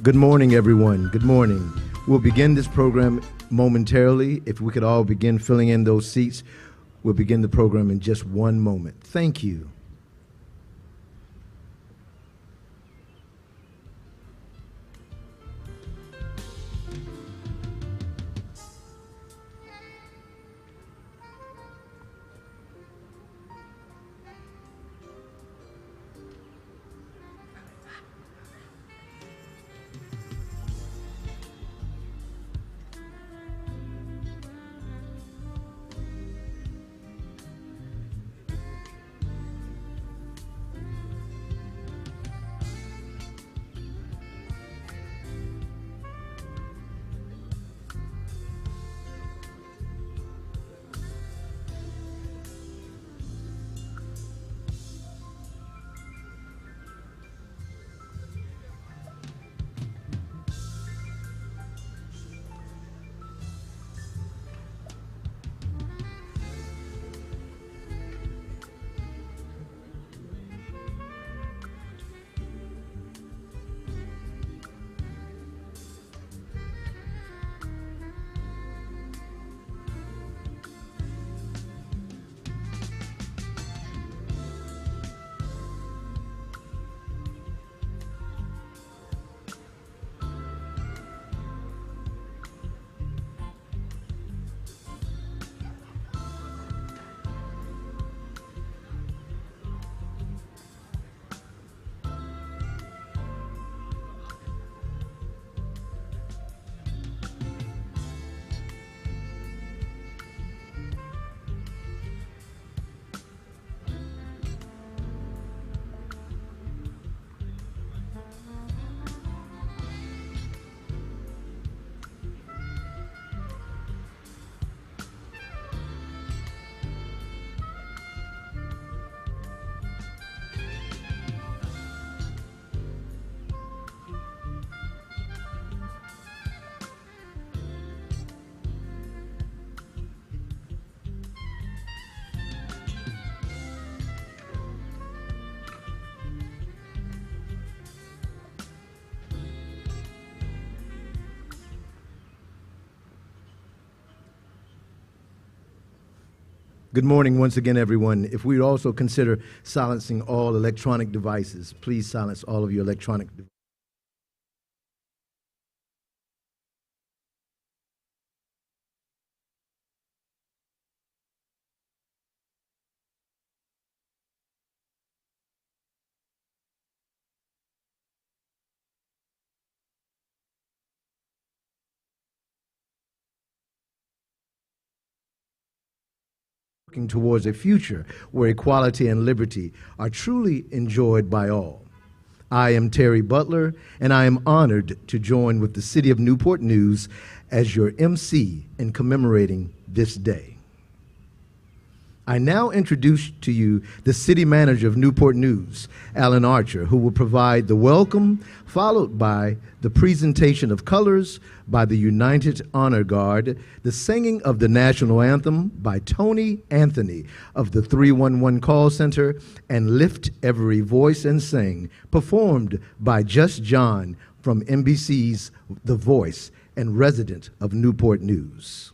Good morning, everyone. Good morning. We'll begin this program momentarily. If we could all begin filling in those seats, we'll begin the program in just one moment. Thank you. Good morning once again, everyone. If we'd also consider silencing all electronic devices, please silence all of your electronic devices. Working towards a future where equality and liberty are truly enjoyed by all. I am Terry Butler, and I am honored to join with the City of Newport News as your MC in commemorating this day. I now introduce to you the City Manager of Newport News, Alan Archer, who will provide the welcome, followed by the presentation of colors by the United Honor Guard, the singing of the National Anthem by Tony Anthony of the 311 Call Center, and Lift Every Voice and Sing, performed by Just John from NBC's The Voice and resident of Newport News.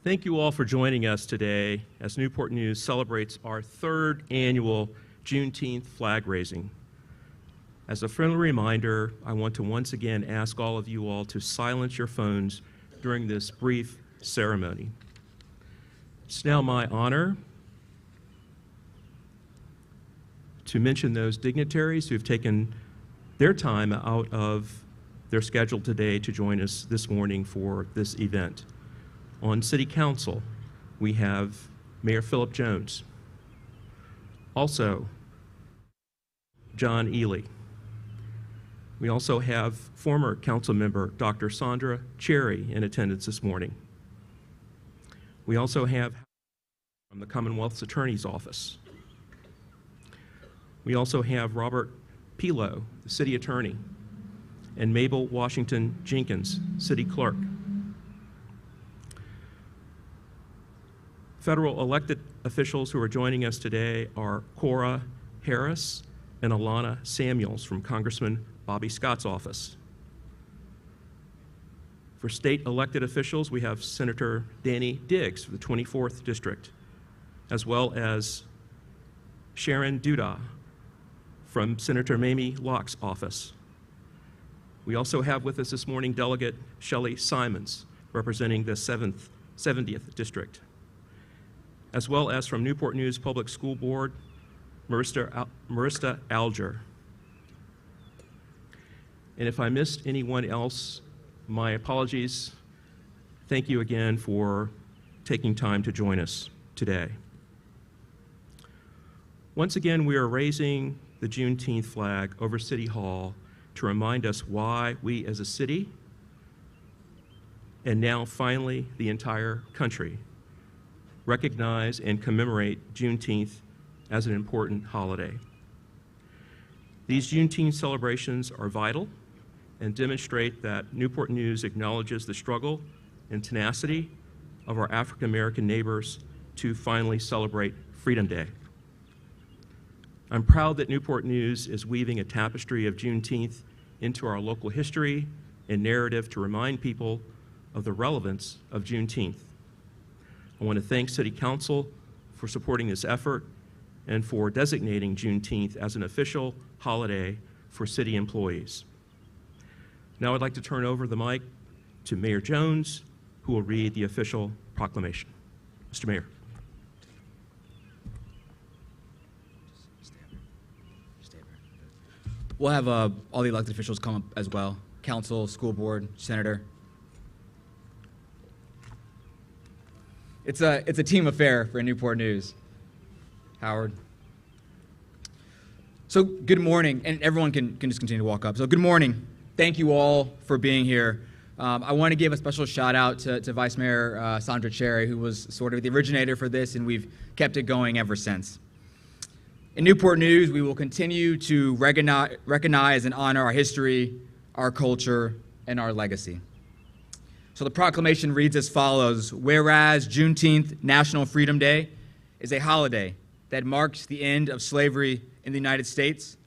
Thank you all for joining us today as Newport News celebrates our third annual Juneteenth flag raising. As a friendly reminder, I want to once again ask all of you all to silence your phones during this brief ceremony. It's now my honor to mention those dignitaries who have taken their time out of their schedule today to join us this morning for this event. On City Council, we have Mayor Philip Jones. Also, John Ely. We also have former council member Dr. Sandra Cherry in attendance this morning. We also have from the Commonwealth's Attorney's Office. We also have Robert Pilo, the city attorney, and Mabel Washington Jenkins, city clerk. Federal elected officials who are joining us today are Cora Harris and Alana Samuels from Congressman Bobby Scott's office. For state elected officials, we have Senator Danny Diggs for the 24th District, as well as Sharon Duda from Senator Mamie Locke's office. We also have with us this morning Delegate Shelley Simons, representing the 70th District, as well as from Newport News Public School Board, Marista Alger. And if I missed anyone else, my apologies. Thank you again for taking time to join us today. Once again, we are raising the Juneteenth flag over City Hall to remind us why we as a city, and now finally the entire country, recognize and commemorate Juneteenth as an important holiday. These Juneteenth celebrations are vital and demonstrate that Newport News acknowledges the struggle and tenacity of our African American neighbors to finally celebrate Freedom Day. I'm proud that Newport News is weaving a tapestry of Juneteenth into our local history and narrative to remind people of the relevance of Juneteenth. I want to thank City Council for supporting this effort and for designating Juneteenth as an official holiday for city employees. Now I'd like to turn over the mic to Mayor Jones, who will read the official proclamation. Mr. Mayor. We'll have all the elected officials come up as well. Council, school board, senator. It's a team affair for Newport News. Howard. So good morning, and everyone can just continue to walk up. So good morning. Thank you all for being here. I want to give a special shout out to Vice Mayor Sandra Cherry, who was sort of the originator for this, and we've kept it going ever since. In Newport News, we will continue to recognize and honor our history, our culture, and our legacy. So the proclamation reads as follows: whereas Juneteenth National Freedom Day is a holiday that marks the end of slavery in the United States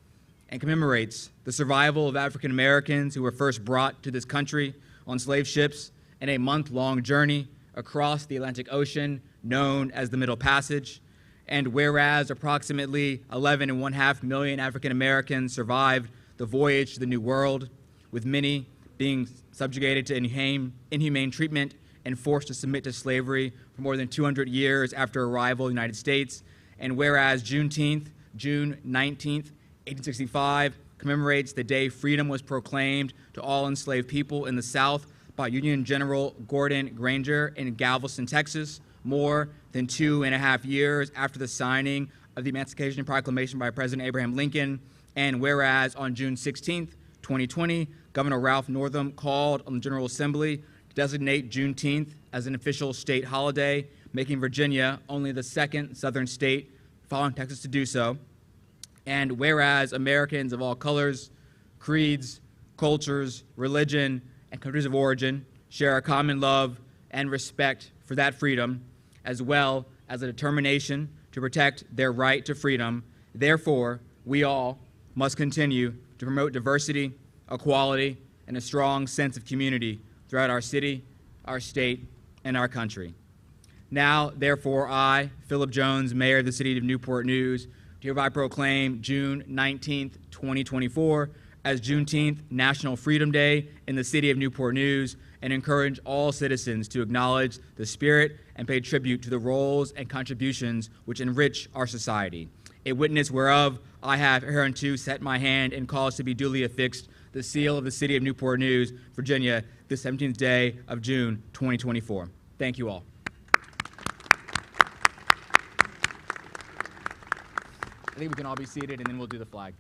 and commemorates the survival of African Americans who were first brought to this country on slave ships in a month-long journey across the Atlantic Ocean known as the Middle Passage. And whereas approximately 11.5 million African Americans survived the voyage to the New World, with many being subjugated to inhumane treatment and forced to submit to slavery for more than 200 years after arrival in the United States. And whereas Juneteenth, June 19th, 1865, commemorates the day freedom was proclaimed to all enslaved people in the South by Union General Gordon Granger in Galveston, Texas, more than 2.5 years after the signing of the Emancipation Proclamation by President Abraham Lincoln. And whereas on June 16th, 2020, Governor Ralph Northam called on the General Assembly to designate Juneteenth as an official state holiday, making Virginia only the second southern state following Texas to do so. And whereas Americans of all colors, creeds, cultures, religion, and countries of origin share a common love and respect for that freedom, as well as a determination to protect their right to freedom, therefore, we all must continue to promote diversity, equality, and a strong sense of community throughout our city, our state, and our country. Now, therefore, I, Philip Jones, Mayor of the City of Newport News, hereby proclaim June 19th, 2024 as Juneteenth National Freedom Day in the City of Newport News, and encourage all citizens to acknowledge the spirit and pay tribute to the roles and contributions which enrich our society. A witness whereof I have hereunto set my hand and caused to be duly affixed the seal of the City of Newport News, Virginia, the 17th day of June, 2024. Thank you all. I think we can all be seated, and then we'll do the flag.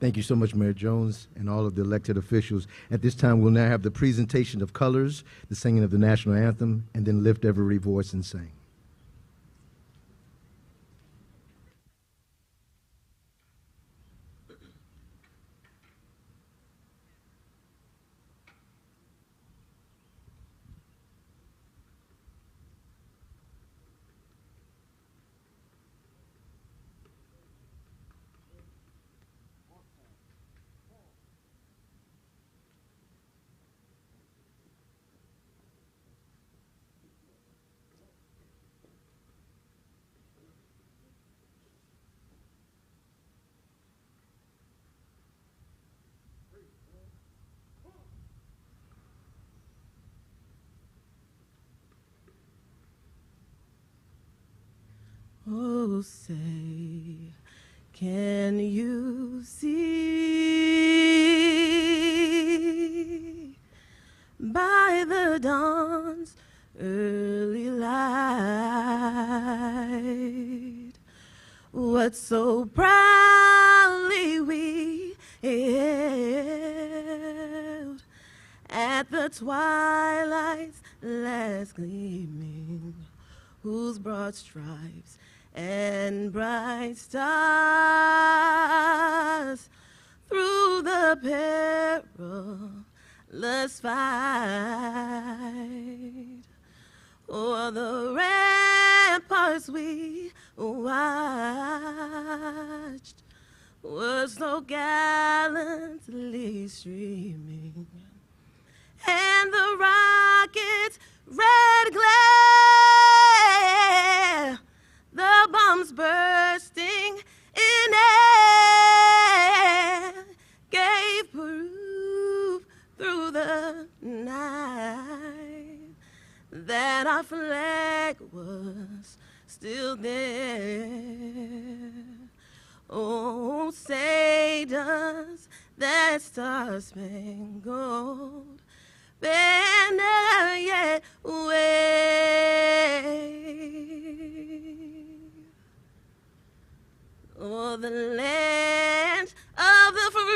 Thank you so much, Mayor Jones and all of the elected officials. At this time, we'll now have the presentation of colors, the singing of the national anthem, and then lift every voice and sing. Oh, say, can you see by the dawn's early light what so proudly we hailed at the twilight's last gleaming, whose broad stripes and bright stars through the perilous fight o'er the ramparts we watched were so gallantly streaming, and the rocket's red glare, the bombs bursting in air, gave proof through the night that our flag was still there. Oh, say does that star-spangled banner yet wave o'er the land of the free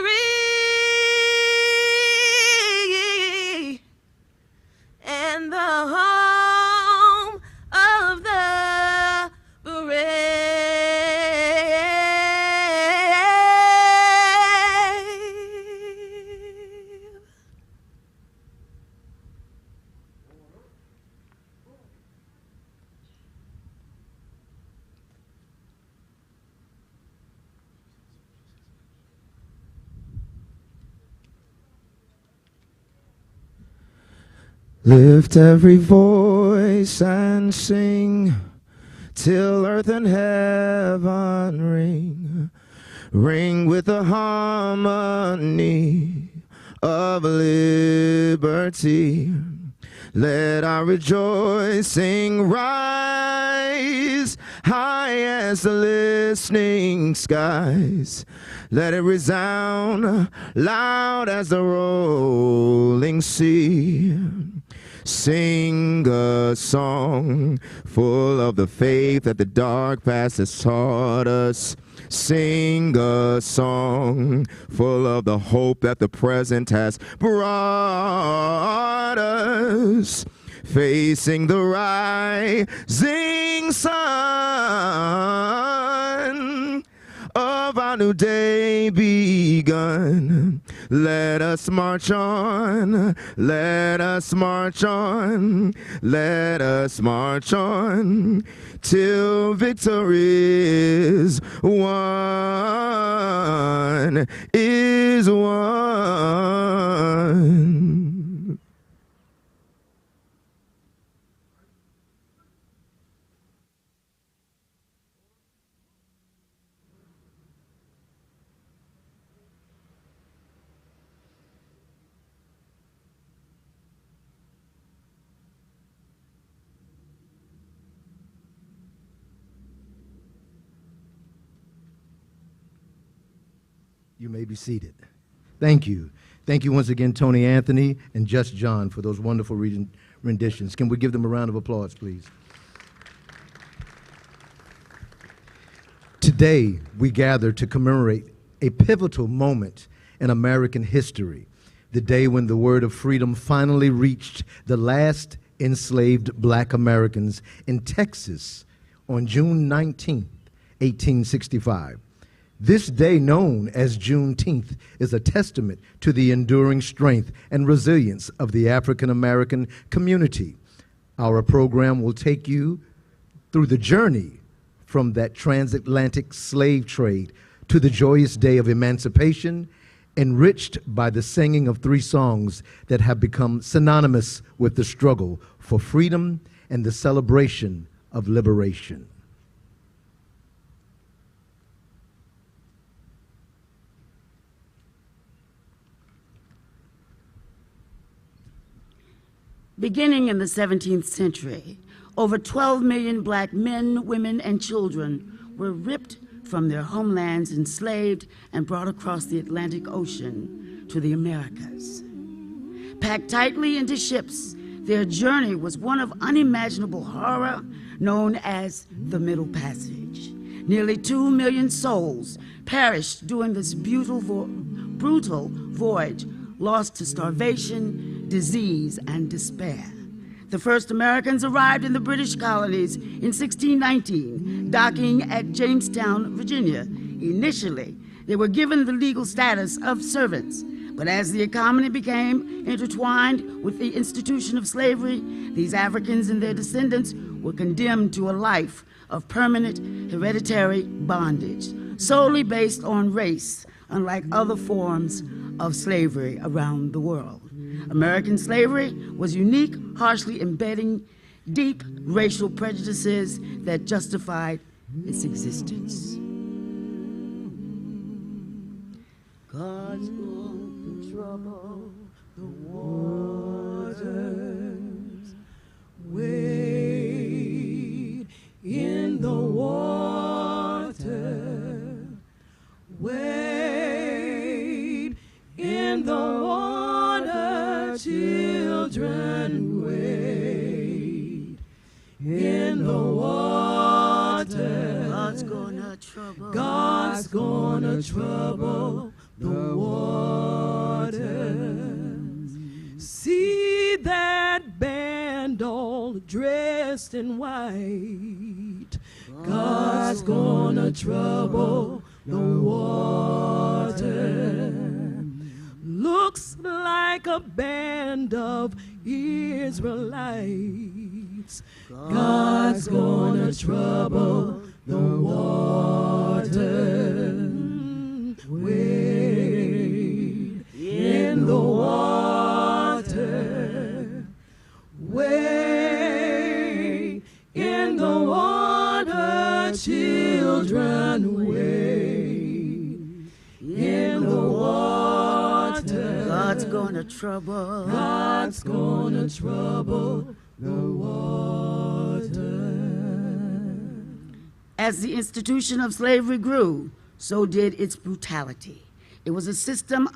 and the home of the brave? Lift every voice and sing till earth and heaven ring, ring with the harmony of liberty. Let our rejoicing rise high as the listening skies. Let it resound loud as the rolling sea. Sing a song full of the faith that the dark past has taught us. Sing a song full of the hope that the present has brought us. Facing the rising sun of our new day begun. Let us march on, let us march on, let us march on, till victory is won, is won. You may be seated. Thank you. Thank you once again, Tony Anthony and Just John, for those wonderful renditions. Can we give them a round of applause, please? Today, we gather to commemorate a pivotal moment in American history, the day when the word of freedom finally reached the last enslaved black Americans in Texas on June 19, 1865. This day, known as Juneteenth, is a testament to the enduring strength and resilience of the African American community. Our program will take you through the journey from that transatlantic slave trade to the joyous day of emancipation, enriched by the singing of three songs that have become synonymous with the struggle for freedom and the celebration of liberation. Beginning in the 17th century, over 12 million black men, women, and children were ripped from their homelands, enslaved, and brought across the Atlantic Ocean to the Americas. Packed tightly into ships, their journey was one of unimaginable horror known as the Middle Passage. Nearly 2 million souls perished during this brutal voyage, lost to starvation, disease, and despair. The first Americans arrived in the British colonies in 1619, docking at Jamestown, Virginia. Initially, they were given the legal status of servants, but as the economy became intertwined with the institution of slavery, these Africans and their descendants were condemned to a life of permanent hereditary bondage, solely based on race, unlike other forms of slavery around the world. American slavery was unique, harshly embedding deep racial prejudices that justified its existence. God's going to trouble the waters. Wade in the water. Wade in the water, children, wade in the water. God's gonna trouble the waters. See that band all dressed in white. God's gonna trouble the water. Looks like a band of Israelites. God's gonna trouble the water. Wade in the water. Wade in the water, children, wade in the water. God's gonna trouble. God's gonna trouble the water. As the institution of slavery grew, so did its brutality. It was a system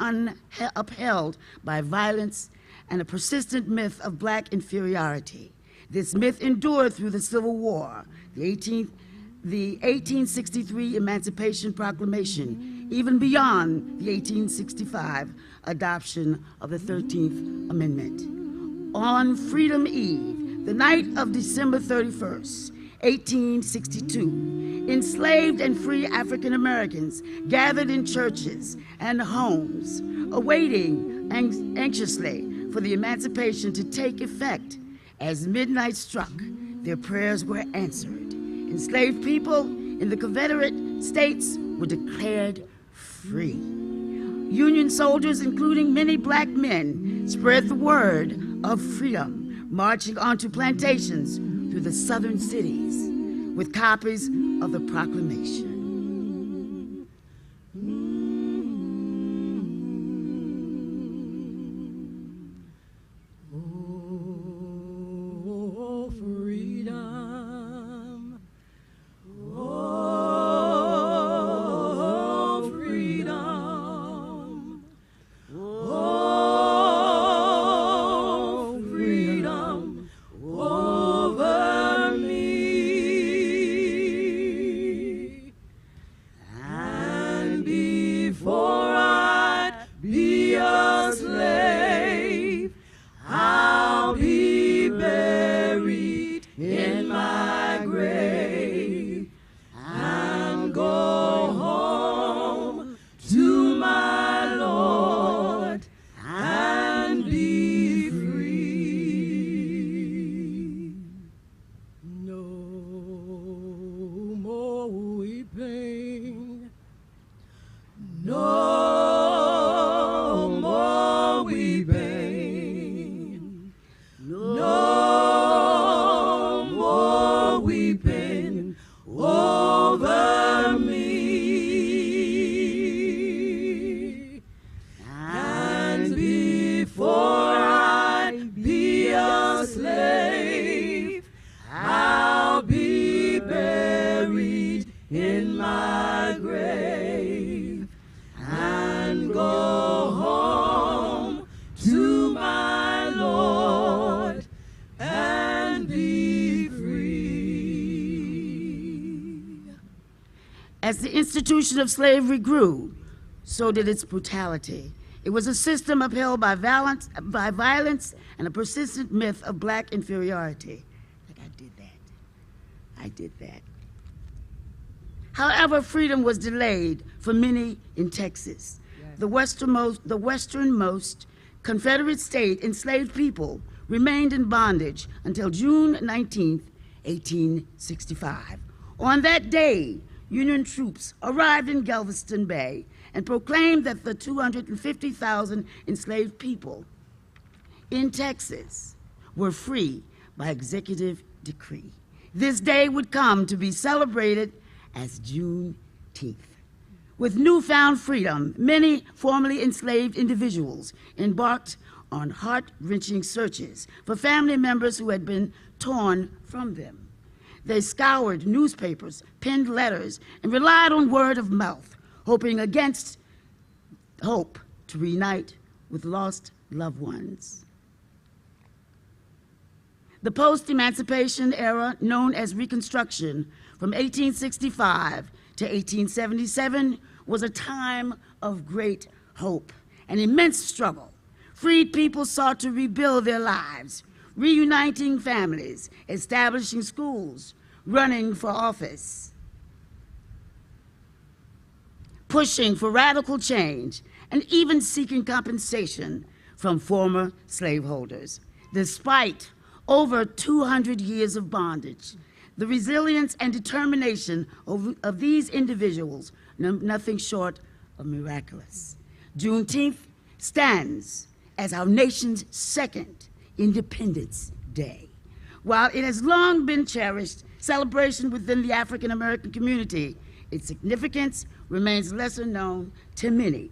upheld by violence and a persistent myth of black inferiority. This myth endured through the Civil War, the 1863 Emancipation Proclamation, even beyond the 1865 adoption of the 13th Amendment. On Freedom Eve, the night of December 31st, 1862, enslaved and free African Americans gathered in churches and homes, awaiting anxiously for the emancipation to take effect. As midnight struck, their prayers were answered. Enslaved people in the Confederate States were declared free. Union soldiers, including many black men, spread the word of freedom, marching onto plantations through the southern cities with copies of the proclamation. Oh, freedom. Oh, freedom. Oh, freedom over me. institution of slavery grew, so did its brutality. It was a system upheld by violence and a persistent myth of black inferiority. Like, I did that. However, freedom was delayed for many in Texas. Yes. The westernmost Confederate state enslaved people remained in bondage until June 19th, 1865. On that day, Union troops arrived in Galveston Bay and proclaimed that the 250,000 enslaved people in Texas were free by executive decree. This day would come to be celebrated as Juneteenth. With newfound freedom, many formerly enslaved individuals embarked on heart-wrenching searches for family members who had been torn from them. They scoured newspapers, penned letters, and relied on word of mouth, hoping against hope to reunite with lost loved ones. The post-emancipation era, known as Reconstruction, from 1865 to 1877, was a time of great hope and immense struggle. Freed people sought to rebuild their lives, reuniting families, establishing schools, running for office, pushing for radical change, and even seeking compensation from former slaveholders. Despite over 200 years of bondage, the resilience and determination of these individuals, nothing short of miraculous. Juneteenth stands as our nation's second Independence Day. While it has long been cherished celebration within the African American community, its significance remains lesser known to many.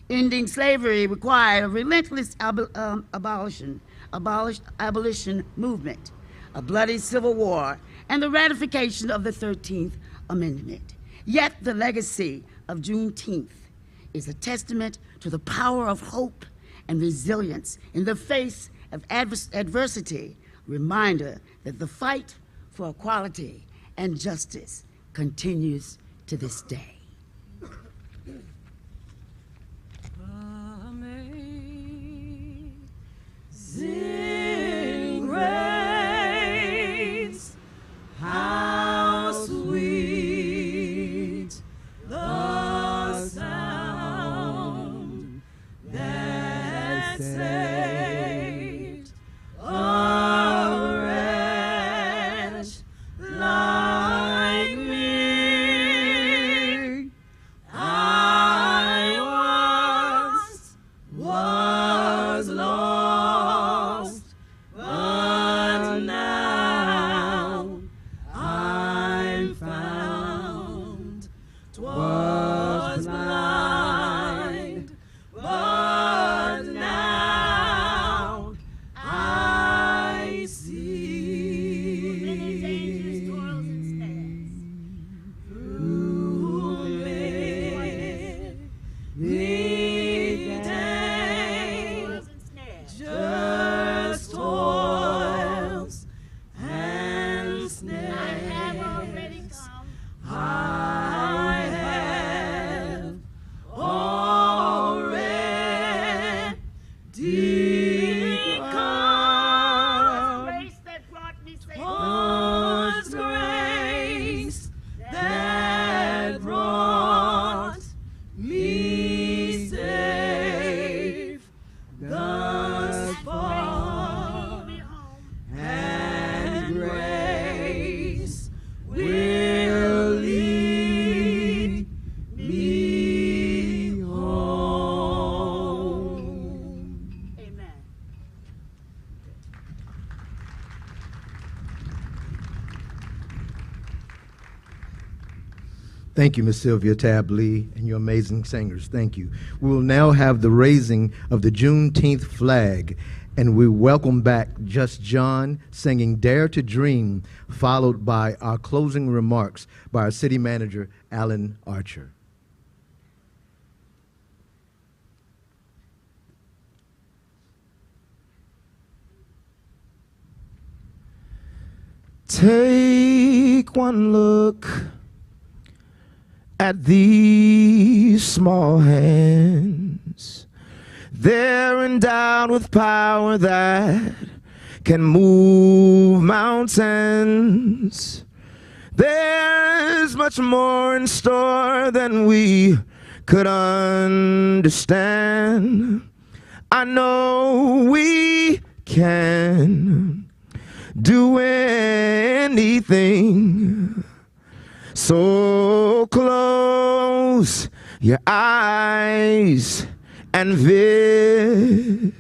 Ending slavery required a relentless abolition movement, a bloody civil war, and the ratification of the 13th Amendment. Yet the legacy of Juneteenth is a testament to the power of hope and resilience in the face of adversity, reminder that the fight for equality and justice continues to this day. Amazing grace, how sweet the sound that saved a wretch like me. I once was lost, but now I'm found. 'Twas blind, but now I see. Through many days, just toils and snares. I have already come. Grace that brought me safe. 'Twas grace that brought me safe thus far, and grace will lead me home. Amen. Thank you, Ms. Sylvia Tab Lee, and your amazing singers. Thank you. We will now have the raising of the Juneteenth flag, and we welcome back Just John singing Dare to Dream, followed by our closing remarks by our city manager, Alan Archer. Take one look at these small hands. They're endowed with power that can move mountains. There's much more in store than we could understand. I know we can do anything. So close your eyes and visualize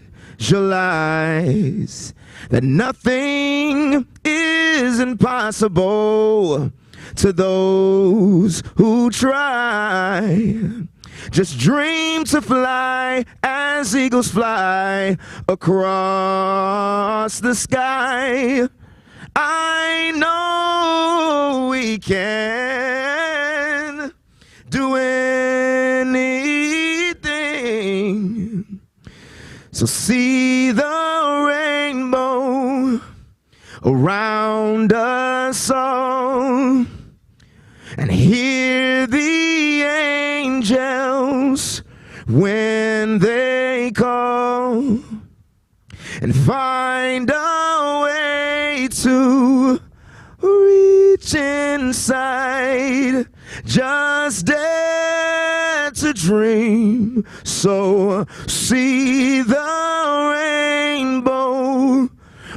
that nothing is impossible to those who try. Just dream to fly as eagles fly across the sky. I know we can do anything. So see the rainbow around us all, and hear the angels when they call, and find a way to reach inside. Just dare to dream. So see the rainbow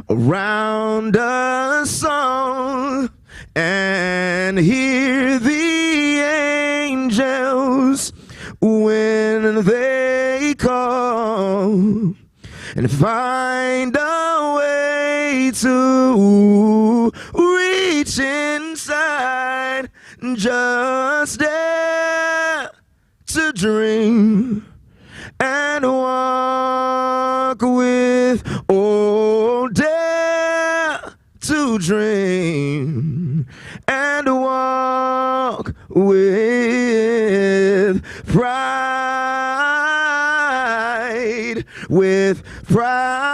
around us all, and hear the angels when they call, and find a way to reach inside. Just dare to dream and walk with, oh, dare to dream and walk with pride, with pride.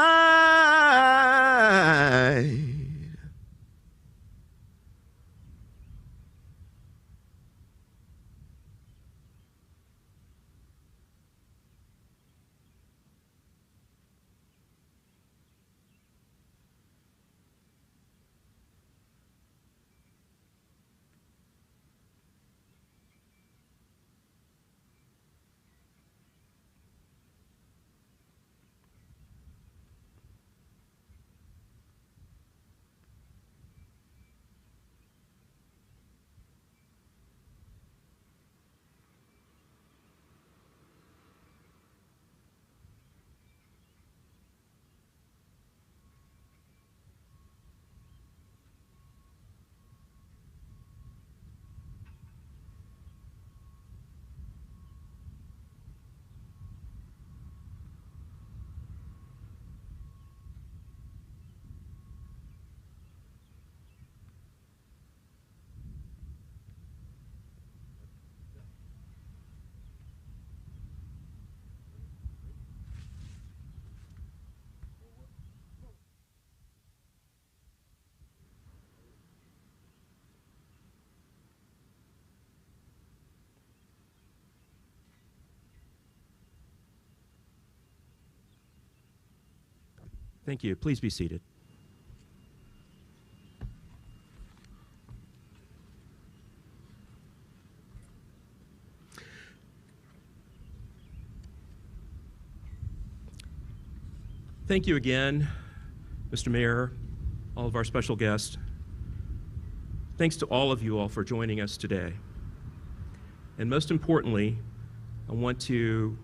Thank you. Please be seated. Thank you again, Mr. Mayor, all of our special guests. Thanks to all of you all for joining us today. And most importantly, I want to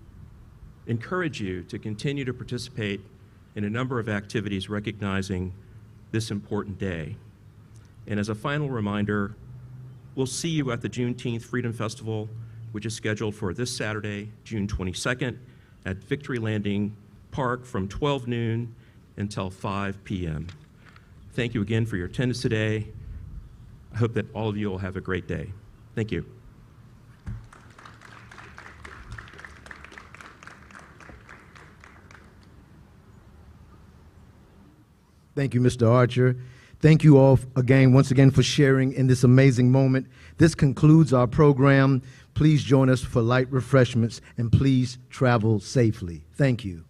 encourage you to continue to participate in a number of activities recognizing this important day. And as a final reminder, we'll see you at the Juneteenth Freedom Festival, which is scheduled for this Saturday, June 22nd, at Victory Landing Park from 12 noon until 5 p.m. Thank you again for your attendance today. I hope that all of you will have a great day. Thank you. Thank you, Mr. Archer. Thank you all again, once again, for sharing in this amazing moment. This concludes our program. Please join us for light refreshments, and please travel safely. Thank you.